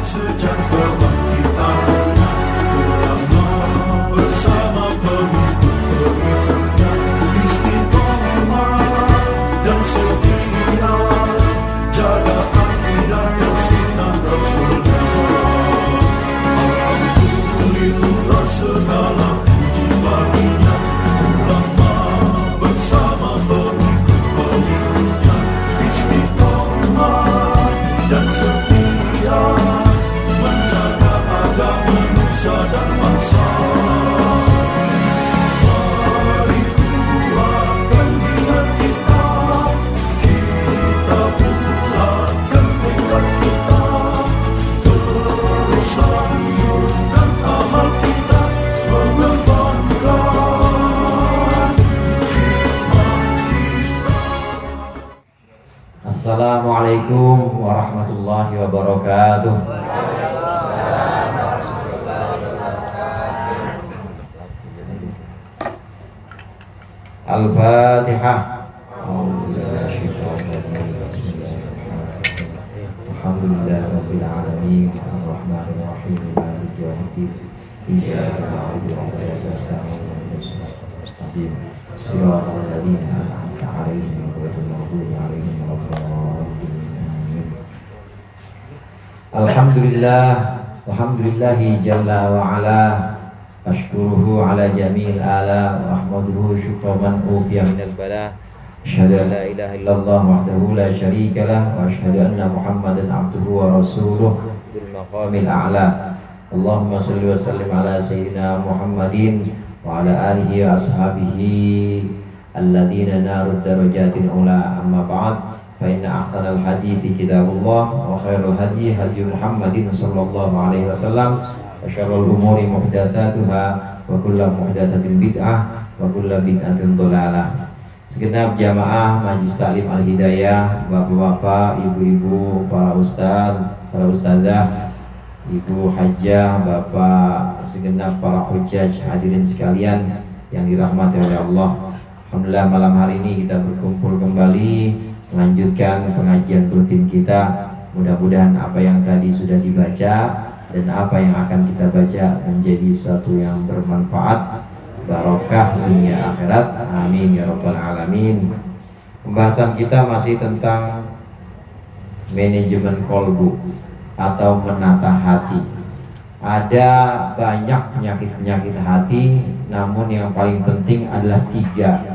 sejak kebangkitan ulama bersama pengikut-pengikutnya istiqomah dan setia jaga akidah dan sunnah Rasulullah. Alhamdulillah segala puji baginya ulama bersama pengikut-pengikutnya istiqomah dan setia menjaga agama nusa dan bangsa. Mari kuatkan niat kita, kita bulatkan tekad kita, terus lanjutkan amal kita, mengembangkan hikmah kita. Assalamualaikum warahmatullahi wabarakatuh. Al-Fatihah. Alhamdulillahirabbil alamin arrahmanir rahim maliki yaumiddin iyyaka na'budu wa iyyaka nasta'in ihdinas siratal mustaqim siratal ladzina an'amta 'alaihim ghairil maghdubi 'alaihim waladdallin. Alhamdulillah, alhamdulillahi jalla wa ala, ashkuruhu ala jamil ala, wa ahmaduhu syukra man ufiya minal bala. Asyhadu an la ilaha illallah wahdahu la syarika lah, wa asyhadu anna Muhammadan abduhu wa rasuluh bil maqamil a'la. Allahumma shalli wa sallim ala sayyidina Muhammadin wa ala alihi wa ashabihi alladhina narud darajatin ula, amma ba'd. Fa inna ahsanal hadithi kitabullah wa khairul hadi hadi Muhammadin sallallahu alaihi wasallam, wa syarrul umuri muhdatsatuha wa kullu muhdatsatin bid'ah wa kullu bid'atin dhalalah. Segenap jamaah Majelis Taklim Al-Hidayah, bapak-bapak, ibu-ibu, para ustaz, para ustazah, ibu hajjah, bapak, segenap para hujjaj, hadirin sekalian yang dirahmati oleh Allah. Alhamdulillah malam hari ini kita berkumpul kembali melanjutkan pengajian rutin kita. Mudah-mudahan apa yang tadi sudah dibaca dan apa yang akan kita baca menjadi sesuatu yang bermanfaat, barokah dunia akhirat, amin ya rabbal alamin. Pembahasan kita masih tentang manajemen kolbu atau menata hati. Ada banyak penyakit-penyakit hati, namun yang paling penting adalah tiga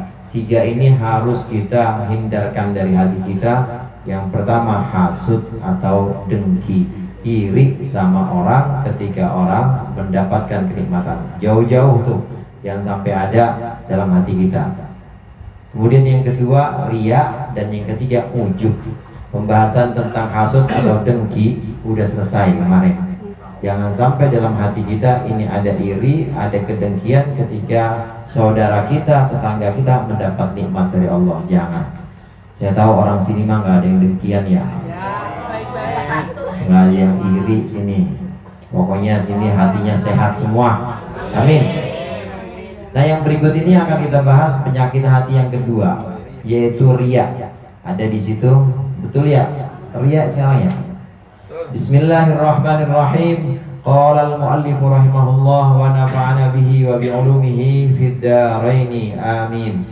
ini harus kita hindarkan dari hati kita. Yang pertama hasud atau dengki, iri sama orang ketika orang mendapatkan kenikmatan. Jauh-jauh tuh, jangan sampai ada dalam hati kita. Kemudian yang kedua riya, dan yang ketiga ujub. Pembahasan tentang hasud atau dengki udah selesai kemarin. Jangan sampai dalam hati kita ini ada iri, ada kedengkian ketika saudara kita, tetangga kita mendapat nikmat dari Allah. Jangan. Saya tahu orang sini mah nggak ada yang dengkian ya. Nggak ada yang iri sini. Pokoknya sini hatinya sehat semua. Amin. Nah, yang berikut ini akan kita bahas penyakit hati yang kedua, yaitu riya. Ada di situ, betul ya? Riya salah ya? Bismillahirrahmanirrahim. Qala al-muallif rahimahullah wa nafa'ana bihi wa bi'ulumihi fid dharaini amin.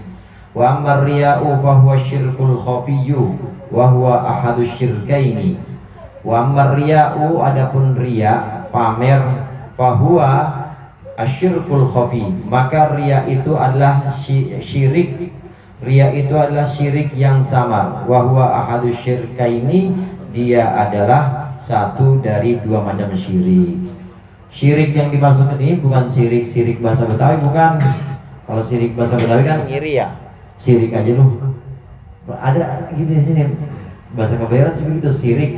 Wa amma riya'u fa huwa syirkul khafiyyu wa huwa ahadus syirkaini. Wa amma riya'u, adapun riya, pamer, fa huwa asyirkul khafi, maka riya itu adalah syirik. Riya itu adalah syirik yang samar. Wa huwa ahadus syirkaini, dia adalah satu dari dua macam syirik. Syirik yang dimaksud ini bukan syirik bahasa Betawi, bukan. Kalau syirik bahasa Betawi kan ngiri ya. Syirik aja lu. Ada gitu di sini. Bahasa Kebayoran seperti itu, syirik.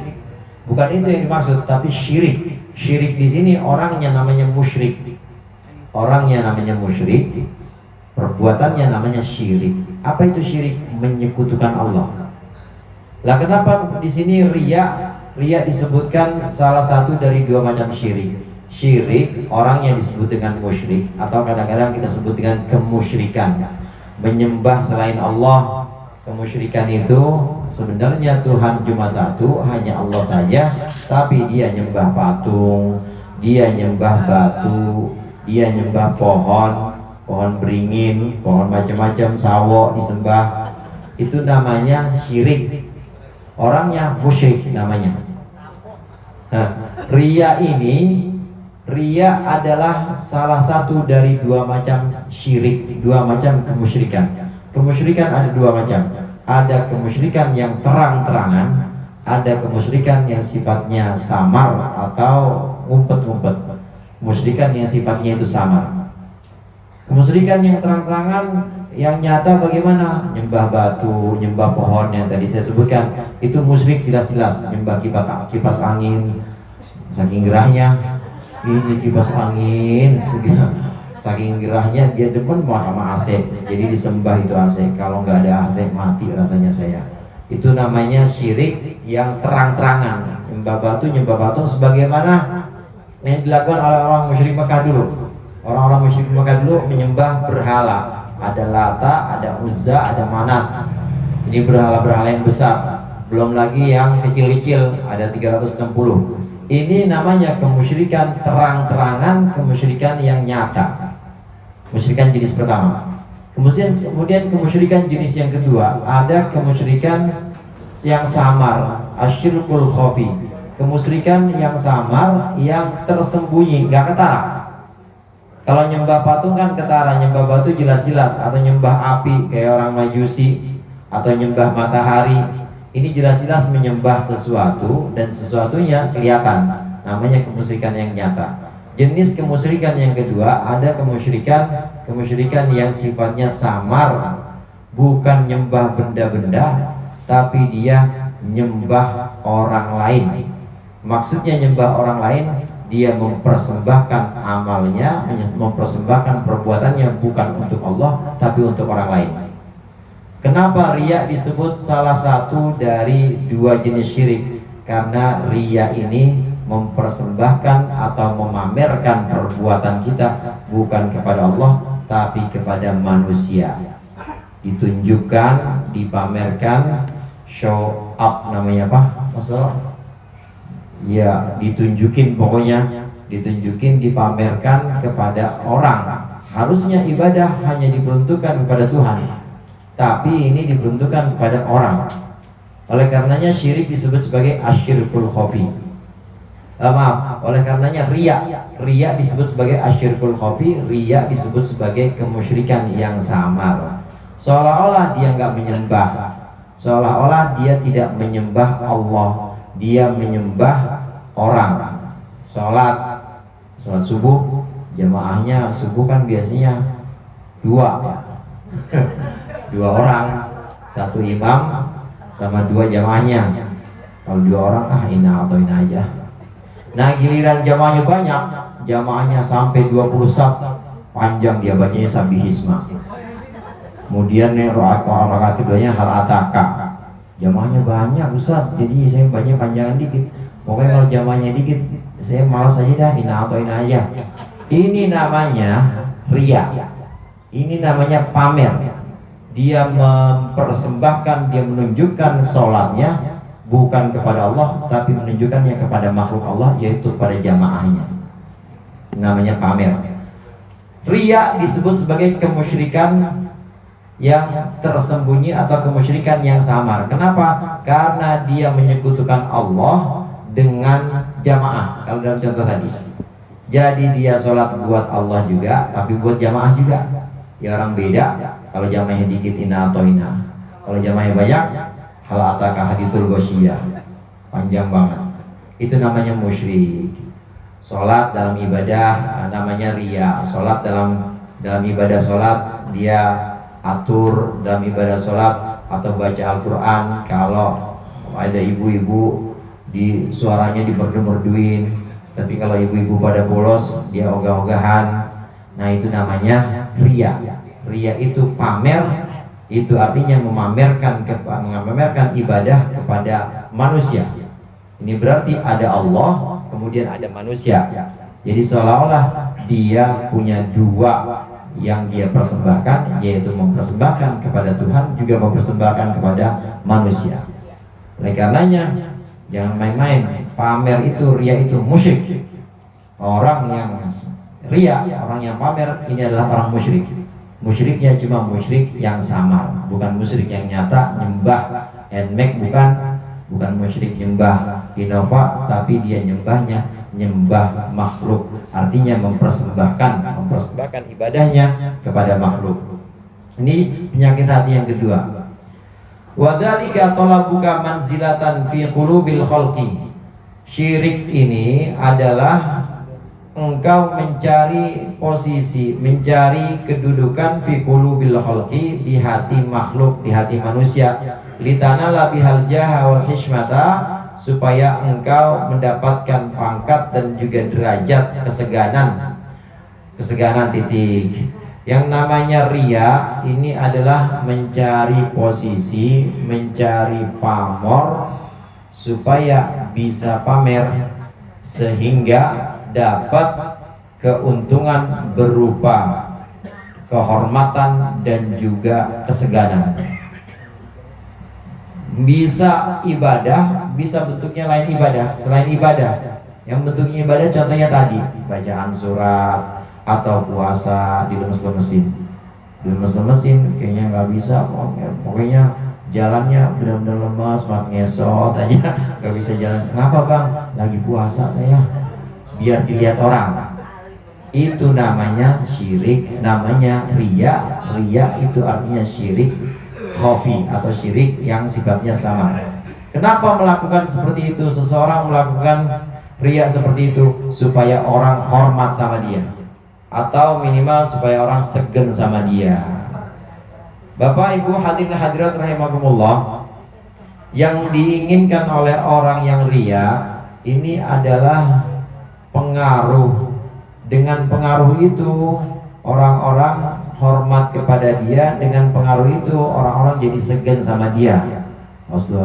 Bukan itu yang dimaksud, tapi syirik. Syirik di sini orangnya namanya musyrik. Orangnya namanya musyrik, perbuatannya namanya syirik. Apa itu syirik? Menyekutukan Allah. Lah kenapa di sini riya? Riya disebutkan salah satu dari dua macam syirik. Syirik orangnya disebut dengan musyrik, atau kadang-kadang kita sebut dengan kemusyrikan, menyembah selain Allah. Kemusyrikan itu sebenarnya Tuhan cuma satu, hanya Allah saja, tapi dia nyembah patung, dia nyembah batu, dia nyembah pohon, pohon beringin, pohon macam-macam, sawo disembah. Itu namanya syirik. Orangnya musyrik namanya. Nah, riya adalah salah satu dari dua macam syirik, dua macam kemusyrikan. Kemusyrikan ada dua macam. Ada kemusyrikan yang terang-terangan, ada kemusyrikan yang sifatnya samar atau ngumpet-ngumpet. Kemusyrikan yang sifatnya itu samar. Kemusyrikan yang terang-terangan, yang nyata bagaimana? Nyembah batu, nyembah pohon yang tadi saya sebutkan, itu musyrik jelas-jelas. Nyembah kipas angin, saking gerahnya ini kipas angin, saking gerahnya dia depan sama AC, jadi disembah itu AC. Kalau nggak ada AC mati rasanya saya. Itu namanya syirik yang terang-terangan. Nyembah batu sebagaimana yang dilakukan oleh orang musyrik Mekah dulu. Orang-orang musyrik Mekah dulu menyembah berhala. Ada Lata, ada Uzza, ada Manat. Ini berhala-berhala yang besar. Belum lagi yang kecil-kecil, ada 360. Ini namanya kemusyrikan terang-terangan, kemusyrikan yang nyata. Kemusyrikan jenis pertama. Kemudian kemusyrikan jenis yang kedua, ada kemusyrikan yang samar, asyirkul khafi. Kemusyrikan yang samar, yang tersembunyi, nggak ketara. Kalau nyembah patung kan ketara, nyembah batu jelas-jelas, atau nyembah api kayak orang Majusi, atau nyembah matahari. Ini jelas-jelas menyembah sesuatu dan sesuatunya kelihatan. Namanya kemusyrikan yang nyata. Jenis kemusyrikan yang kedua, ada kemusyrikan yang sifatnya samar, bukan nyembah benda-benda, tapi dia nyembah orang lain. Maksudnya nyembah orang lain, dia mempersembahkan amalnya, mempersembahkan perbuatannya bukan untuk Allah, tapi untuk orang lain. Kenapa riya disebut salah satu dari dua jenis syirik? Karena riya ini mempersembahkan atau memamerkan perbuatan kita bukan kepada Allah, tapi kepada manusia. Ditunjukkan, dipamerkan, show up namanya apa? Masalah? Ya, ditunjukin, pokoknya ditunjukin, dipamerkan kepada orang. Harusnya ibadah hanya diperuntukkan kepada Tuhan, tapi ini diperuntukkan kepada orang. Oleh karenanya syirik disebut sebagai asyirkul khafi. Oleh karenanya riya disebut sebagai asyirkul khafi. Riya disebut sebagai kemusyrikan yang samar. Seolah-olah dia nggak menyembah, seolah-olah dia tidak menyembah Allah, dia menyembah orang. Sholat subuh, jamaahnya subuh kan biasanya dua ya. Dua orang, satu imam sama dua jamaahnya. Kalau dua orang ina atau ina aja. Nah giliran jamaahnya banyak, jamaahnya sampai 20 saf, panjang dia bacanya sabihisma. Kemudian rakaat keduanya hal ataka. Jamaahnya banyak Ustaz, jadi saya baca panjangan dikit. Pokoknya kalau jamaahnya dikit, saya malas aja dah, ina atau ina aja. Ini namanya riya. Ini namanya pamer. Dia mempersembahkan, dia menunjukkan sholatnya bukan kepada Allah, tapi menunjukkannya kepada makhluk Allah, yaitu pada jamaahnya. Namanya pamer. Riya disebut sebagai kemusyrikan yang tersembunyi atau kemusyrikan yang samar. Kenapa? Karena dia menyekutukan Allah dengan jamaah. Kalau dalam contoh tadi, jadi dia sholat buat Allah juga, tapi buat jamaah juga. Ya orang beda. Kalau jamaahnya dikit ina atau ina, kalau jamaahnya banyak hal ataka hadithul ghosyiyah, panjang banget. Itu namanya musyrik. Sholat dalam ibadah namanya riya. Sholat dalam ibadah sholat dia atur dalam ibadah sholat atau baca Al-Quran. Kalau ada ibu-ibu di suaranya dimerdu-merduin, tapi kalau ibu-ibu pada bolos dia ogah-ogahan. Nah itu namanya riya. Riya itu pamer, itu artinya memamerkan ibadah kepada manusia. Ini berarti ada Allah, kemudian ada manusia. Jadi seolah-olah dia punya dua yang dia persembahkan, yaitu mempersembahkan kepada Tuhan, juga mempersembahkan kepada manusia. Oleh karenanya jangan main-main pamer itu, ria itu musyrik. Orang yang ria, orang yang pamer ini adalah orang musyrik. Musyriknya cuma musyrik yang samar, bukan musyrik yang nyata nyembah handmake, bukan musyrik nyembah Innova, tapi dia nyembah makhluk, artinya mempersembahkan ibadahnya kepada makhluk. Ini penyakit hati yang kedua. Wadzalika talabuka manzilatan fi qulubil khalqi. Syirik ini adalah engkau mencari posisi, mencari kedudukan fi qulubil khalqi, di hati makhluk, di hati manusia, litanala bihal jaha wal hishmata, supaya engkau mendapatkan pangkat dan juga derajat keseganan titik. Yang namanya ria ini adalah mencari posisi, mencari pamor supaya bisa pamer sehingga dapat keuntungan berupa kehormatan dan juga keseganan. Bisa ibadah, bisa bentuknya lain ibadah, selain ibadah. Yang bentuknya ibadah contohnya tadi, bacaan surat atau puasa, di lemes-lemesin. Di lemes-lemesin kayaknya nggak bisa, pokoknya jalannya benar-benar lemas, mat ngesot aja, nggak bisa jalan. Kenapa bang? Lagi puasa saya, biar dilihat orang. Itu namanya syirik, namanya ria. Ria itu artinya syirik khafi atau syirik yang sifatnya sama. Kenapa melakukan seperti itu? Seseorang melakukan ria seperti itu supaya orang hormat sama dia, atau minimal supaya orang segen sama dia. Bapak Ibu hadirin hadirat rahimakumullah, yang diinginkan oleh orang yang ria ini adalah pengaruh. Dengan pengaruh itu orang-orang hormat kepada dia, dengan pengaruh itu orang-orang jadi segan sama dia. Ustaz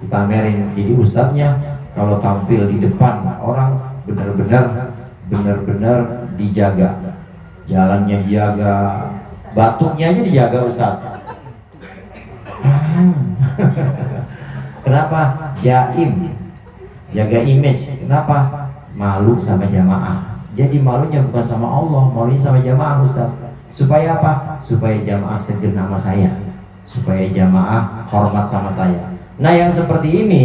dipamerin jadi ustadznya, kalau tampil di depan orang benar-benar dijaga, jalannya dijaga, batuknya aja dijaga ustaz. Kenapa? Jaim, jaga image. Kenapa? Malu sama jamaah. Jadi malunya bukan sama Allah, malunya sama jamaah ustaz. Supaya apa? Supaya jamaah segan sama saya, supaya jamaah hormat sama saya. Nah yang seperti ini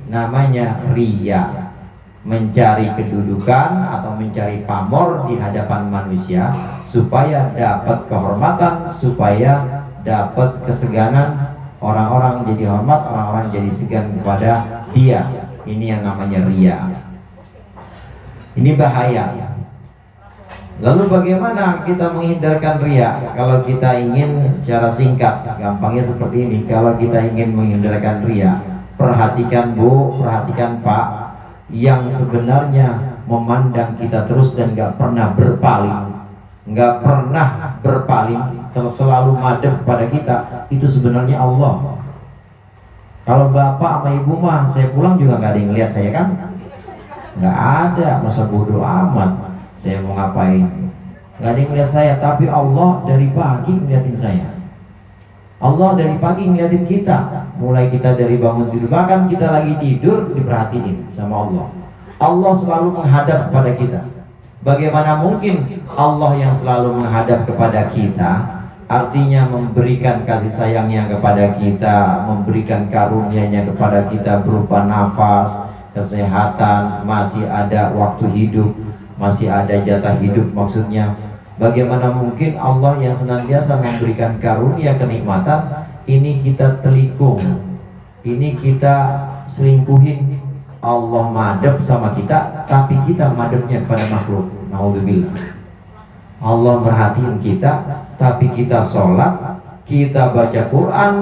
namanya ria, mencari kedudukan atau mencari pamor di hadapan manusia supaya dapat kehormatan, supaya dapat keseganan, orang-orang jadi hormat, orang-orang jadi segan kepada dia. Ini yang namanya ria. Ini bahaya. Lalu bagaimana kita menghindarkan ria? Kalau kita ingin secara singkat, gampangnya seperti ini. Kalau kita ingin menghindarkan ria, perhatikan Bu, perhatikan Pak, yang sebenarnya memandang kita terus dan gak pernah berpaling, terus selalu madep kepada kita, itu sebenarnya Allah. Kalau bapak sama ibu mah, saya pulang juga gak ada yang lihat saya kan? Gak ada, masa bodoh amat saya mau ngapain, gak ada yang lihat saya. Tapi Allah dari pagi ngeliatin saya, Allah dari pagi ngeliatin kita, mulai kita dari bangun tidur, bahkan kita lagi tidur diperhatiin sama Allah. Allah selalu menghadap kepada kita. Bagaimana mungkin Allah yang selalu menghadap kepada kita, artinya memberikan kasih sayangnya kepada kita, memberikan karunia-Nya kepada kita berupa nafas, kesehatan, masih ada waktu hidup, masih ada jatah hidup maksudnya. Bagaimana mungkin Allah yang senantiasa memberikan karunia kenikmatan ini kita telikung, ini kita selingkuhin. Allah madep sama kita, tapi kita madepnya kepada makhluk. Naudzubillah. Allah merhatiin kita, tapi kita sholat, kita baca Quran,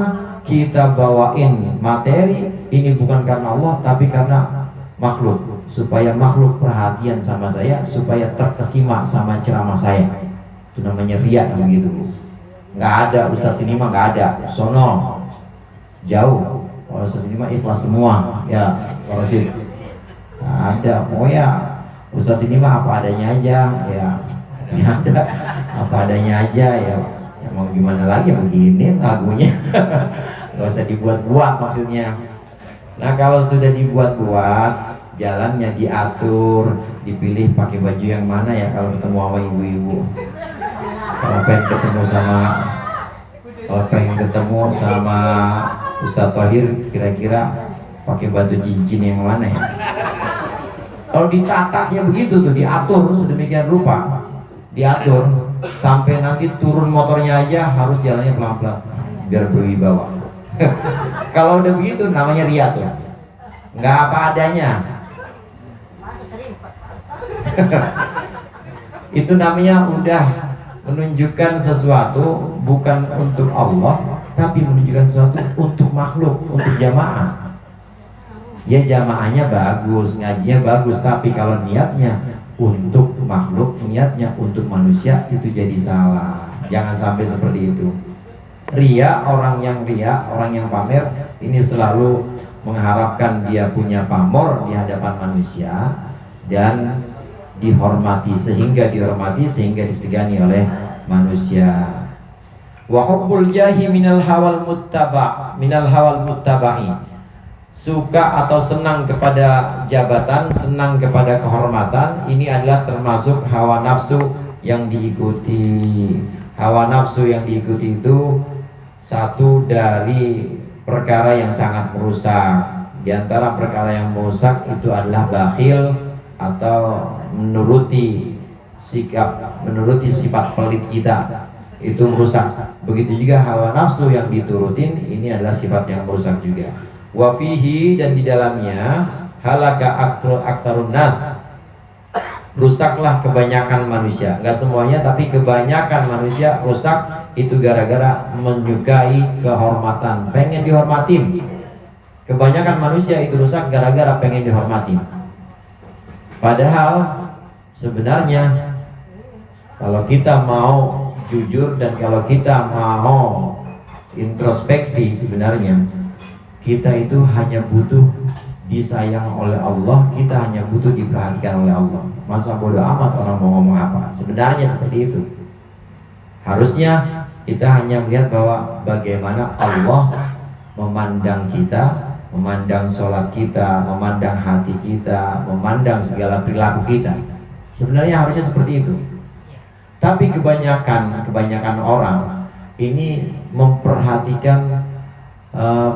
kita bawain materi, ini bukan karena Allah, tapi karena makhluk. Supaya makhluk perhatian sama saya, supaya terkesima sama ceramah saya. Itu namanya riya gitu. Nggak ada ustaz ini mah, nggak ada. Sono jauh. Kalau ustaz ini mah ikhlas semua. Ya, kalau sih nggak ada. Pokoknya ustaz ini mah apa adanya aja. Ya, ada apa adanya aja ya. Ya mau gimana lagi, begini lagunya. Nggak usah dibuat-buat maksudnya. Nah kalau sudah dibuat-buat, jalannya diatur, dipilih pakai baju yang mana ya kalau ketemu sama ibu-ibu. Kalau pengen ketemu sama Ustadz Thohir, kira-kira pakai batu cincin yang mana ya? Kalau ditataknya begitu tuh, diatur sedemikian rupa, diatur sampai nanti turun motornya aja harus jalannya pelan-pelan biar berwibawa. Kalau udah begitu namanya ria tuh, nggak apa adanya. Itu namanya udah menunjukkan sesuatu bukan untuk Allah, tapi menunjukkan sesuatu untuk makhluk, untuk jamaah. Ya jamaahnya bagus, ngajinya bagus, tapi kalau niatnya untuk makhluk, niatnya untuk manusia, itu jadi salah. Jangan sampai seperti itu. Ria, orang yang pamer ini selalu mengharapkan dia punya pamor di hadapan manusia dan dihormati, sehingga disegani oleh manusia. Wa hubbul jahi minal hawal muttaba'i. Suka atau senang kepada jabatan, senang kepada kehormatan, ini adalah termasuk hawa nafsu yang diikuti. Hawa nafsu yang diikuti itu satu dari perkara yang sangat merusak. Di antara perkara yang merusak itu adalah bakhil atau menuruti sifat pelit kita, itu merusak. Begitu juga hawa nafsu yang diturutin, ini adalah sifat yang merusak juga. Wa fihi, dan di dalamnya halaka aktsarun nas, rusaklah kebanyakan manusia. Enggak semuanya, tapi kebanyakan manusia rusak itu gara-gara menyukai kehormatan, pengen dihormatin. Kebanyakan manusia itu rusak gara-gara pengen dihormatin. Padahal sebenarnya kalau kita mau jujur dan kalau kita mau introspeksi, sebenarnya kita itu hanya butuh disayang oleh Allah, kita hanya butuh diperhatikan oleh Allah. Masa bodoh amat orang mau ngomong apa? Sebenarnya seperti itu. Harusnya kita hanya melihat bahwa bagaimana Allah memandang kita, memandang sholat kita, memandang hati kita, memandang segala perilaku kita. Sebenarnya harusnya seperti itu. Tapi kebanyakan orang ini memperhatikan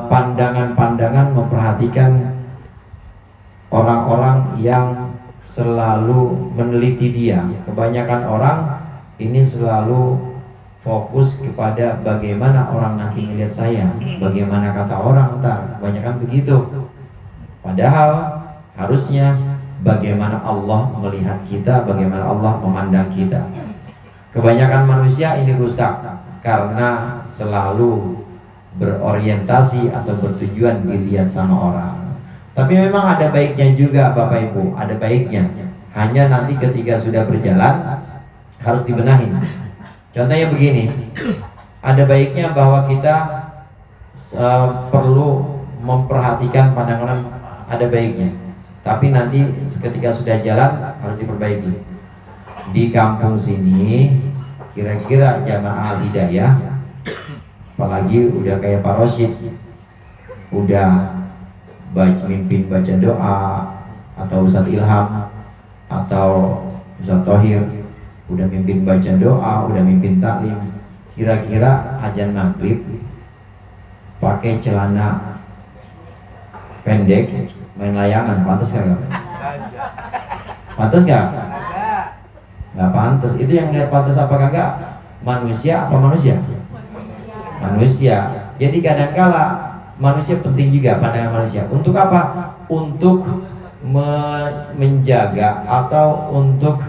pandangan-pandangan, memperhatikan orang-orang yang selalu meneliti dia. Kebanyakan orang ini selalu fokus kepada bagaimana orang nanti melihat saya, bagaimana kata orang ntar, kebanyakan begitu. Padahal harusnya bagaimana Allah melihat kita, bagaimana Allah memandang kita. Kebanyakan manusia ini rusak karena selalu berorientasi atau bertujuan dilihat sama orang. Tapi memang ada baiknya juga Bapak Ibu, ada baiknya. Hanya nanti ketika sudah berjalan harus dibenahin. Contohnya begini, ada baiknya bahwa kita perlu memperhatikan pandangan, ada baiknya. Tapi nanti ketika sudah jalan harus diperbaiki. Di kampung sini kira-kira jamaah hidayah, apalagi udah kayak Pak Rosyid, udah mimpin baca doa, atau Ustadz Ilham, atau Ustadz Thohir, udah mimpin baca doa, udah mimpin taklim, kira-kira azan maghrib pakai celana pendek main layangan, pantas gak? Pantas gak? Gak pantas. Itu yang lihat pantas apa kagak? Manusia apa manusia? Manusia. Jadi kadangkala manusia penting juga, pandangan manusia. Untuk apa? Untuk menjaga atau untuk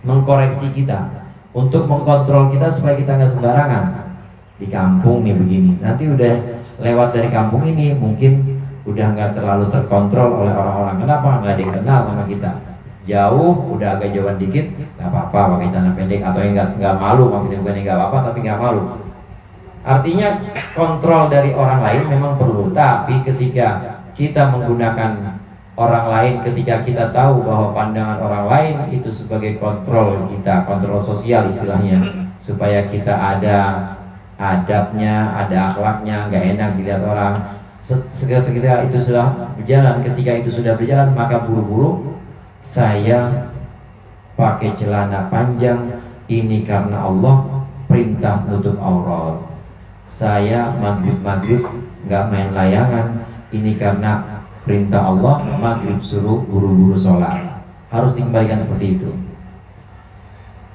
mengkoreksi kita, untuk mengkontrol kita supaya kita nggak sembarangan. Di kampung nih begini, nanti udah lewat dari kampung ini mungkin udah nggak terlalu terkontrol oleh orang-orang. Kenapa? Nggak ada yang kenal sama kita. Jauh, udah agak jauhan dikit, nggak apa-apa pakai celana pendek, atau yang nggak malu, maksudnya bukan nggak apa-apa tapi nggak malu. Artinya kontrol dari orang lain memang perlu, tapi ketika kita menggunakan orang lain, ketika kita tahu bahwa pandangan orang lain itu sebagai kontrol kita, kontrol sosial istilahnya, supaya kita ada adabnya, ada akhlaknya, nggak enak dilihat orang. Ketika itu sudah berjalan, maka buru-buru saya pakai celana panjang. Ini karena Allah perintah nutup aurat. Saya maghrib nggak main layangan. Ini karena perintah Allah, maghrib suruh buru-buru sholat. Harus dikembalikan seperti itu.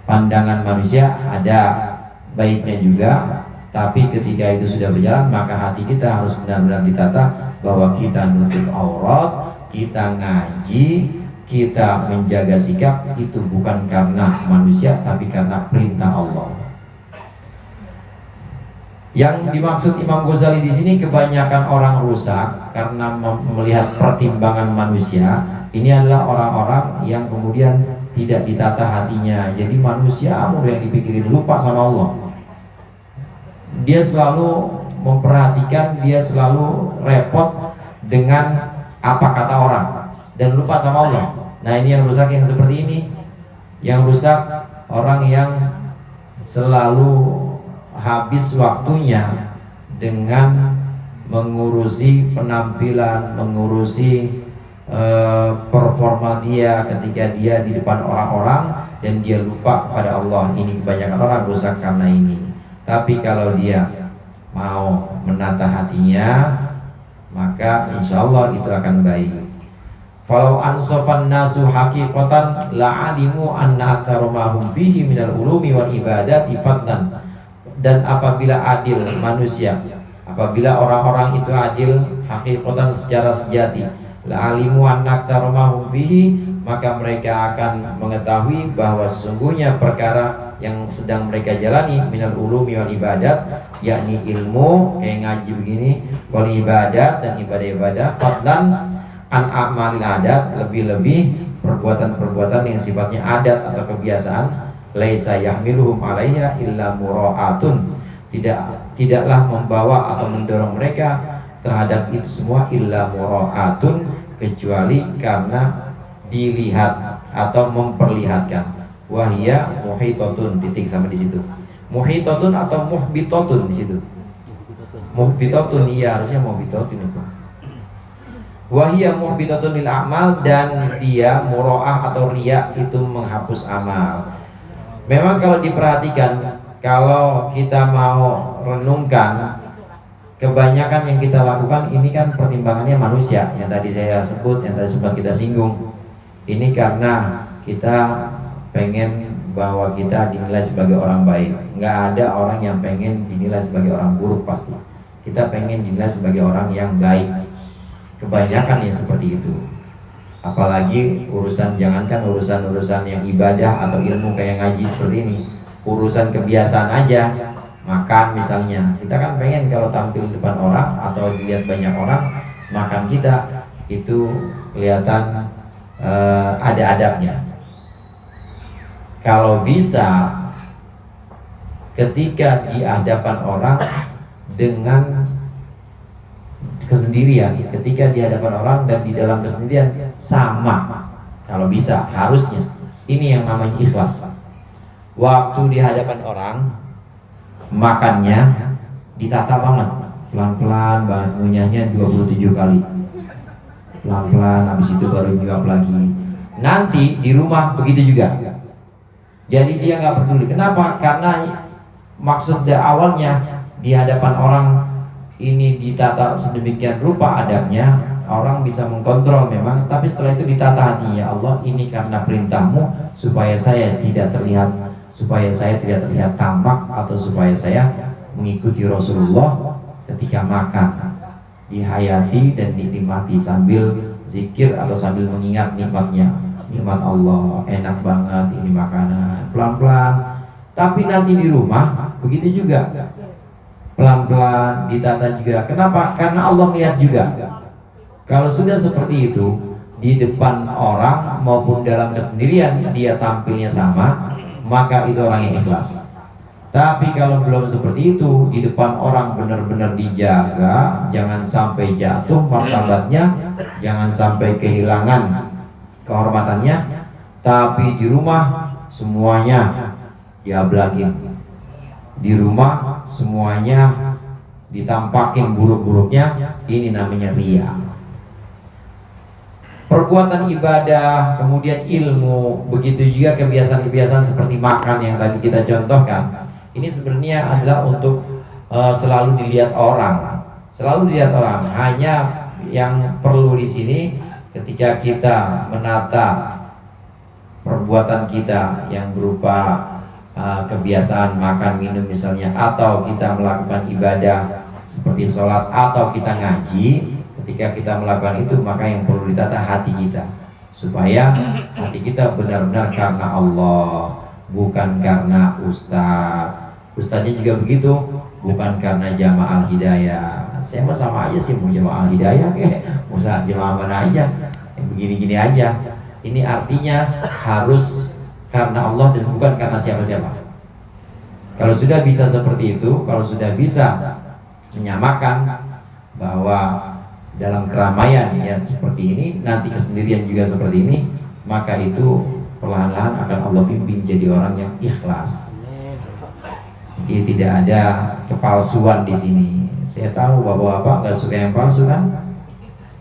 Pandangan manusia ada baiknya juga, tapi ketika itu sudah berjalan, maka hati kita harus benar-benar ditata bahwa kita nutup aurat, kita ngaji, kita menjaga sikap, itu bukan karena manusia, tapi karena perintah Allah. Yang dimaksud Imam Ghazali di sini, kebanyakan orang rusak karena melihat pertimbangan manusia. Ini adalah orang-orang yang kemudian tidak ditata hatinya. Jadi manusia amur yang dipikirin, lupa sama Allah. Dia selalu memperhatikan, dia selalu repot dengan apa kata orang dan lupa sama Allah. Nah, ini yang rusak, yang seperti ini. Yang rusak orang yang selalu habis waktunya dengan mengurusi penampilan, mengurusi performa dia ketika dia di depan orang-orang, dan dia lupa pada Allah. Ini kebanyakan orang rusak karena ini. Tapi kalau dia mau menata hatinya, maka insya Allah itu akan baik. Falau ansofan nasu haqiqatan la'alimu anna aktsara ma hum fihi minal ulumi wal ibadati fadlan. Dan apabila adil manusia, apabila orang-orang itu adil haqiqatan secara sejati, la'alimu anna aktsara ma hum fihi, maka mereka akan mengetahui bahwa sesungguhnya perkara yang sedang mereka jalani minal ulumi wal ibadat, yakni ilmu kayak ngaji begini, wal ibadat dan ibadah-ibadah, fadlan an amalil adat, lebih-lebih perbuatan-perbuatan yang sifatnya adat atau kebiasaan, laisa yahmiluhum alaiha illa mura'atun, tidaklah membawa atau mendorong mereka terhadap itu semua illa mura'atun, kecuali karena dilihat atau memperlihatkan. Wahia muhitatun, titik sama di situ. Muhitatun atau muhbitatun di situ. Muhbitatun, iya harusnya muhbitatun itu. Wahia muhbitatun lil a'mal, dan dia mura'ah atau riya itu menghapus amal. Memang kalau diperhatikan, kalau kita mau renungkan, kebanyakan yang kita lakukan ini kan pertimbangannya manusia, yang tadi saya sebut, yang tadi sempat kita singgung. Ini karena kita pengen bahwa kita dinilai sebagai orang baik. Nggak ada orang yang pengen dinilai sebagai orang buruk pasti. Kita pengen dinilai sebagai orang yang baik. Kebanyakan yang seperti itu. Apalagi urusan, jangankan urusan-urusan yang ibadah atau ilmu kayak ngaji seperti ini, urusan kebiasaan aja, makan misalnya, kita kan pengen kalau tampil di depan orang atau dilihat banyak orang, makan kita itu kelihatan ada adabnya. Kalau bisa ketika di hadapan orang dengan kesendirian, ketika di hadapan orang dan di dalam kesendirian sama, kalau bisa harusnya. Ini yang namanya ikhlas. Waktu di hadapan orang makannya ditata banget, pelan-pelan banget, ngunyahnya 27 kali, pelan-pelan, habis itu baru nyuap lagi. Nanti di rumah begitu juga. Jadi dia nggak peduli. Kenapa? Karena maksud dari awalnya di hadapan orang ini ditata sedemikian rupa adabnya, orang bisa mengkontrol memang, tapi setelah itu ditata hati, ya Allah, ini karena perintahmu supaya saya tidak terlihat tamak, atau supaya saya mengikuti Rasulullah ketika makan, dihayati dan dinikmati sambil zikir atau sambil mengingat nikmatnya. Nikmat Allah, enak banget ini makanan, pelan-pelan. Tapi nanti di rumah begitu juga, pelan-pelan ditata juga. Kenapa? Karena Allah melihat juga. Kalau sudah seperti itu, di depan orang maupun dalam kesendirian dia tampilnya sama, maka itu orang yang ikhlas. Tapi kalau belum seperti itu, di depan orang benar-benar dijaga, jangan sampai jatuh martabatnya, jangan sampai kehilangan kehormatannya. Tapi di rumah semuanya diablagin, di rumah semuanya ditampakin buruk-buruknya, ini namanya riya. Perbuatan ibadah, kemudian ilmu, begitu juga kebiasaan-kebiasaan seperti makan yang tadi kita contohkan. Ini sebenarnya adalah untuk selalu dilihat orang, Hanya yang perlu di sini ketika kita menata perbuatan kita yang berupa kebiasaan makan minum misalnya, atau kita melakukan ibadah seperti sholat atau kita ngaji. Ketika kita melakukan itu, maka yang perlu ditata hati kita, supaya hati kita benar-benar karena Allah, bukan karena Ustadznya juga begitu, bukan karena jamaah hidayah. Saya mah sama aja sih, mau jamaah hidayah mau jamaah mana aja, begini-gini aja. Ini artinya harus karena Allah dan bukan karena siapa-siapa. Kalau sudah bisa seperti itu, kalau sudah bisa menyamakan bahwa dalam keramaian ya seperti ini, nanti kesendirian juga seperti ini, maka itu perlahan-lahan akan Allah bimbing jadi orang yang ikhlas. Jadi tidak ada kepalsuan di sini. Saya tahu bapak-bapak nggak suka yang palsu kan,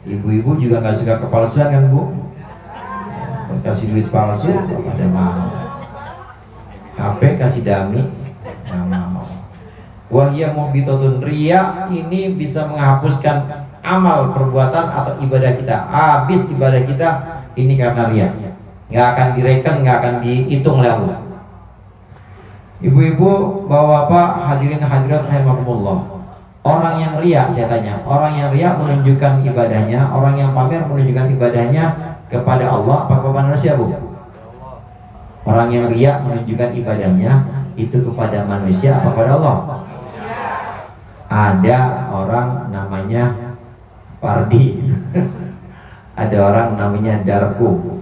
ibu-ibu juga nggak suka kepalsuan kan Bu. Kasih duit palsu, pada mau. HP kasih dami, nggak mau. Wahya mubitatun, riya ini bisa menghapuskan amal perbuatan atau ibadah kita. Habis ibadah kita ini karena riya, nggak akan direken, nggak akan dihitung oleh Allah. Ibu-ibu, bapak-bapak, hadirin hadirat rahimakumullah. Orang yang riya, saya tanya, orang yang riya menunjukkan ibadahnya, orang yang pamer menunjukkan ibadahnya kepada Allah apa kepada manusia, Bu? Orang yang riya menunjukkan ibadahnya itu kepada manusia apa kepada Allah? Ada orang namanya Pardi. Ada orang namanya Darku.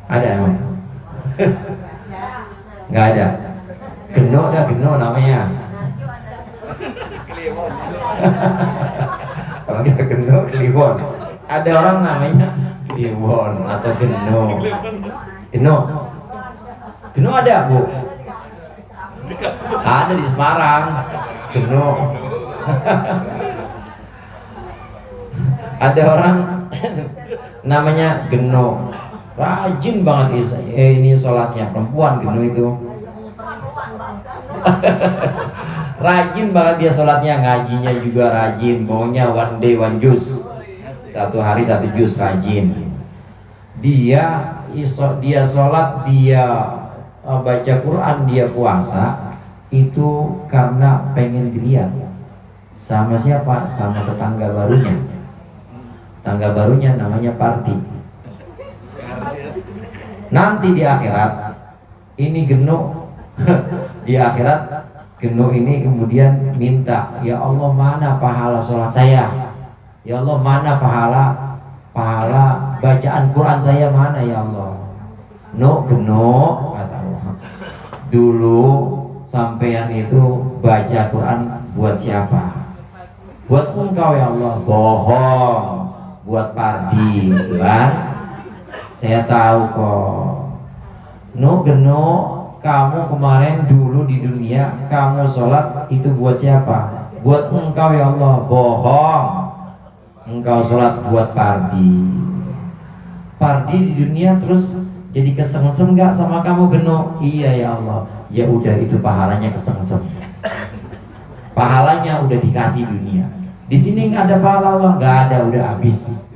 Ada emang? Nggak ada. Geno namanya. Kalau kita Geno, Kliwon. Ada orang namanya Kliwon atau Geno ada, Bu? Ada di Semarang. Geno. Ada orang namanya Geno, rajin banget ini sholatnya, perempuan Geno itu. Rajin banget dia sholatnya, ngajinya juga rajin, pokoknya one day one juz, satu hari satu juz, rajin. Dia sholat, dia baca Quran, dia puasa, itu karena pengen dilihat sama siapa? Sama tetangga barunya. Tetangga barunya namanya Parti. Nanti di akhirat ini Geno di akhirat Geno ini kemudian minta, ya Allah mana pahala sholat saya? Ya Allah mana pahala bacaan Quran saya mana ya Allah? Geno kata Allah, dulu sampean itu baca Quran buat siapa? Buat engkau ya Allah. Bohong, buat Pardi kan? Saya tahu kok. Geno, kamu kemarin dulu di dunia kamu sholat itu buat siapa? Buat engkau ya Allah. Bohong, engkau sholat buat Pardi. Pardi di dunia terus jadi kesengsem gak sama kamu Geno? Iya ya Allah. Ya udah, itu pahalanya kesengsem. Pahalanya udah dikasih dunia. Di sini nggak ada pahala Allah, nggak ada, udah habis.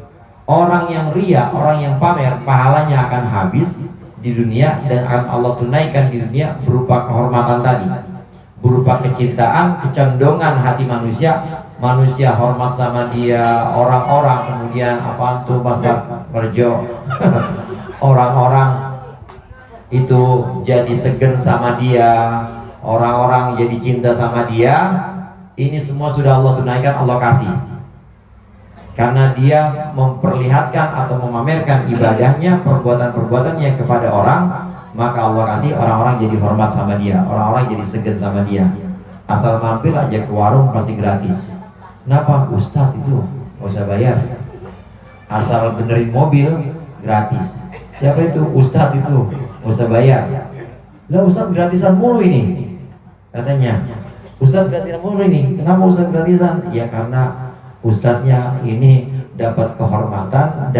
Orang yang riya, orang yang pamer, pahalanya akan habis di dunia dan akan Allah tunaikan di dunia berupa kehormatan tadi, berupa kecintaan, kecondongan hati manusia. Manusia hormat sama dia, orang-orang kemudian apa tuh Mas Kerjo, orang-orang itu jadi segen sama dia, orang-orang jadi cinta sama dia. Ini semua sudah Allah tunaikan, Allah kasih. Karena dia memperlihatkan atau memamerkan ibadahnya, perbuatan-perbuatannya kepada orang, maka Allah kasih, orang-orang jadi hormat sama dia, orang-orang jadi segen sama dia. Asal tampil aja ke warung pasti gratis. Kenapa? Ustadz itu nggak usah bayar. Asal benerin mobil gratis. Siapa itu? Ustadz itu nggak usah bayar. Lah Ustadz gratisan mulu ini katanya. Ustadz gratisan mulu ini. Kenapa Ustadz gratisan? Ya karena Ustadznya ini dapat kehormatan,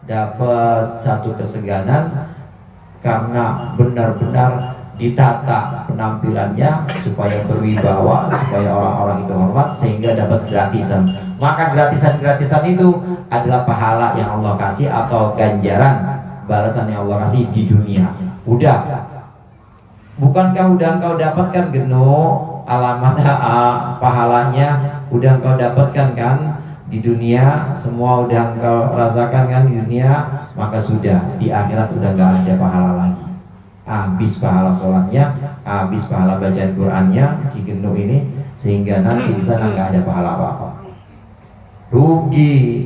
dapat satu keseganan karena benar-benar ditata penampilannya supaya berwibawa, supaya orang-orang itu hormat, sehingga dapat gratisan. Maka gratisan itu adalah pahala yang Allah kasih atau ganjaran balasan yang Allah kasih di dunia. Udah, bukankah udah engkau dapatkan alamat pahalanya udah engkau dapatkan kan di dunia, semua udah engkau rasakan kan di dunia, maka sudah di akhirat udah gak ada pahala lagi. Habis pahala sholatnya, habis pahala bacaan Qur'annya si genu ini, sehingga nanti di sana nggak ada pahala apa-apa. Rugi.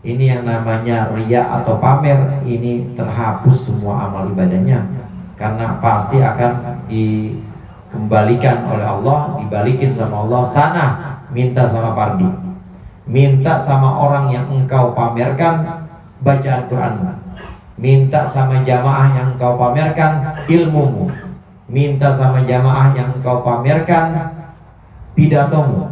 Ini yang namanya riya atau pamer, ini terhapus semua amal ibadahnya, karena pasti akan dikembalikan oleh Allah, dibalikin sama Allah. Sana minta sama Fardi, minta sama orang yang engkau pamerkan bacaan Quran, minta sama jamaah yang engkau pamerkan ilmumu, minta sama jamaah yang engkau pamerkan pidatomu,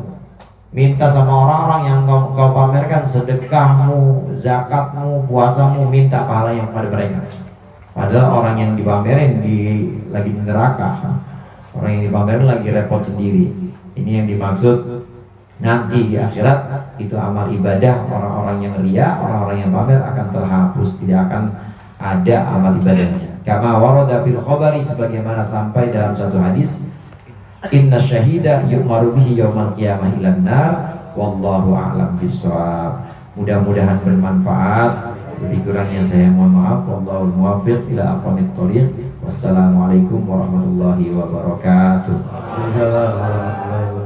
minta sama orang-orang yang engkau pamerkan sedekahmu, zakatmu, puasamu, minta pahala yang pada mereka. Padahal orang yang dipamerin lagi di neraka, orang yang dipamerin lagi repot sendiri. Ini yang dimaksud nanti di akhirat itu amal ibadah orang-orang yang ria, orang-orang yang pamer akan terhapus, tidak akan ada amal ibadahnya. Kama warada fil khabari, sebagaimana sampai dalam satu hadis, inna syahida yu'maru bihi yaumal qiyamah ilan nar wallahu a'lam bishawab. Mudah-mudahan bermanfaat. Lebih kurangnya saya mohon maaf. Wallahu muwaffiq ila aqwamit thoriq. Wassalamualaikum warahmatullahi wabarakatuh. Waalaikumsalam warahmatullahi wabarakatuh.